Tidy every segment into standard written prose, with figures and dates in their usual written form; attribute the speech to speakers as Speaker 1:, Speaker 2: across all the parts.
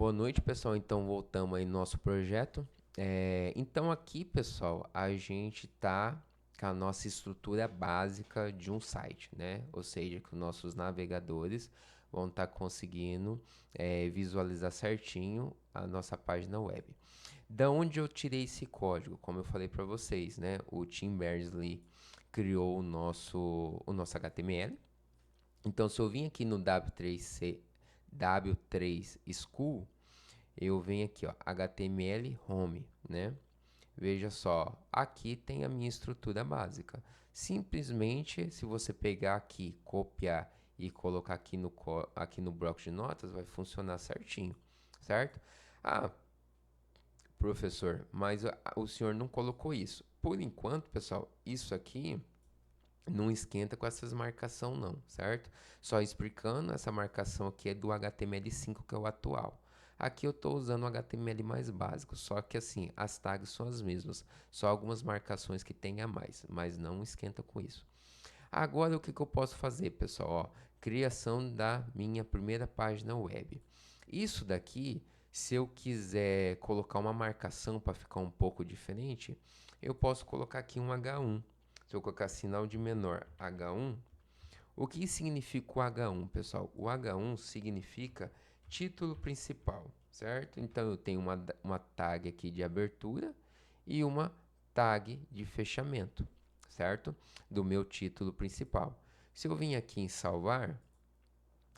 Speaker 1: Boa noite, pessoal. Então, voltamos aí no nosso projeto. Então, aqui, pessoal, a gente tá com a nossa estrutura básica de um site, né? Ou seja, que os nossos navegadores vão estar conseguindo visualizar certinho a nossa página web. Da onde eu tirei esse código? Como eu falei para vocês, né? O Tim Berners-Lee criou o nosso HTML. Então, se eu vim aqui no W3 School, eu venho aqui, ó, HTML Home, né? Veja só, aqui tem a minha estrutura básica. Simplesmente, se você pegar aqui, copiar e colocar aqui no bloco de notas, vai funcionar certinho, certo? Ah, professor, mas o senhor não colocou isso. Por enquanto, pessoal, isso aqui não esquenta com essas marcação não, certo? Só explicando, essa marcação aqui é do HTML5, que é o atual. Aqui eu estou usando o HTML mais básico, só que assim, as tags são as mesmas, só algumas marcações que tem a mais, mas não esquenta com isso. Agora o que eu posso fazer, pessoal? Ó, criação da minha primeira página web. Isso daqui, se eu quiser colocar uma marcação para ficar um pouco diferente, eu posso colocar aqui um H1. Se eu colocar sinal de menor H1, o que significa o H1, pessoal? O H1 significa título principal, certo? Então eu tenho uma tag aqui de abertura e uma tag de fechamento, certo? Do meu título principal. Se eu vim aqui em salvar,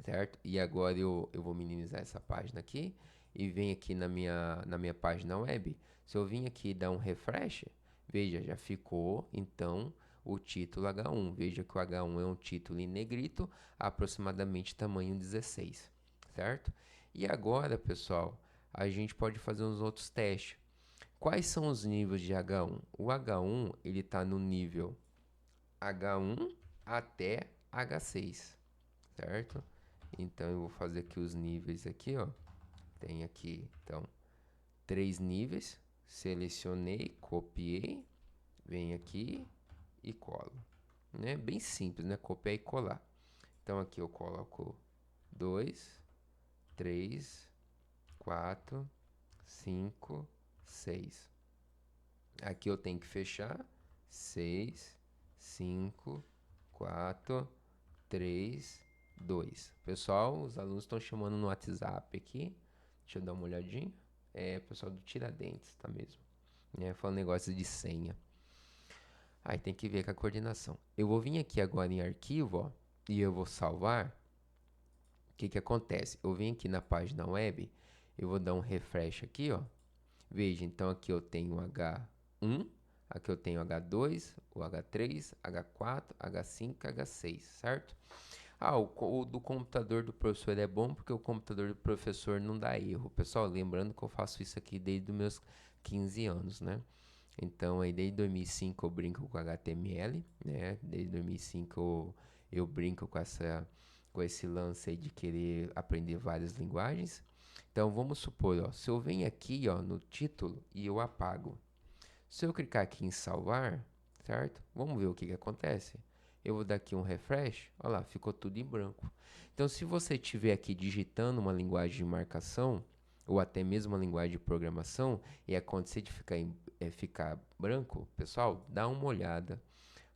Speaker 1: certo? E agora eu vou minimizar essa página aqui e venho aqui na minha página web. Se eu vim aqui e dar um refresh, veja, já ficou então o título H1. Veja que o H1 é um título em negrito, aproximadamente tamanho 16, certo? E agora, pessoal, a gente pode fazer uns outros testes. Quais são os níveis de H1? O H1 ele está no nível H1 até H6, certo? Então eu vou fazer aqui os níveis aqui, ó. Tem aqui, então, três níveis. Selecionei, copiei, venho aqui e colo, né? Bem simples, né? Copiar e colar. Então aqui eu coloco 2, 3, 4, 5, 6. Aqui eu tenho que fechar 6, 5, 4, 3, 2. Pessoal, os alunos estão chamando no WhatsApp aqui. Deixa eu dar uma olhadinha. É, pessoal do Tiradentes, tá mesmo. Falando negócio de senha. Aí tem que ver com a coordenação. Eu vou vir aqui agora em arquivo, ó, e eu vou salvar. O que que acontece? Eu venho aqui na página web, eu vou dar um refresh aqui, ó. Veja, então aqui eu tenho H1, aqui eu tenho H2, o H3, H4, H5, H6, certo? Ah, o do computador do professor é bom porque o computador do professor não dá erro. Pessoal, lembrando que eu faço isso aqui desde os meus 15 anos, né? Então, aí desde 2005 eu brinco com HTML, né? Desde 2005 eu brinco com esse lance aí de querer aprender várias linguagens. Então, vamos supor, ó, se eu venho aqui, ó, no título e eu apago. Se eu clicar aqui em salvar, certo? Vamos ver o que que acontece. Eu vou dar aqui um refresh, olha lá, ficou tudo em branco. Então, se você estiver aqui digitando uma linguagem de marcação, ou até mesmo uma linguagem de programação, e acontecer de ficar branco, pessoal, dá uma olhada.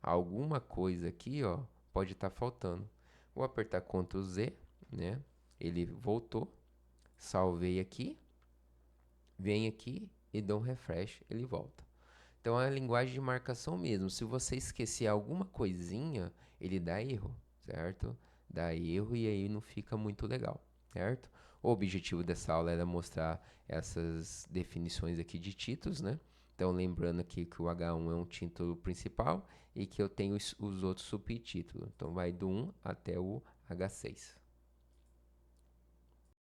Speaker 1: Alguma coisa aqui, ó, pode estar faltando. Vou apertar Ctrl Z, né? Ele voltou. Salvei aqui. Venho aqui e dou um refresh, ele volta. Então é a linguagem de marcação mesmo. Se você esquecer alguma coisinha, ele dá erro, certo? Dá erro e aí não fica muito legal, certo? O objetivo dessa aula era mostrar essas definições aqui de títulos, né? Então lembrando aqui que o H1 é um título principal e que eu tenho os outros subtítulos. Então vai do 1 até o H6.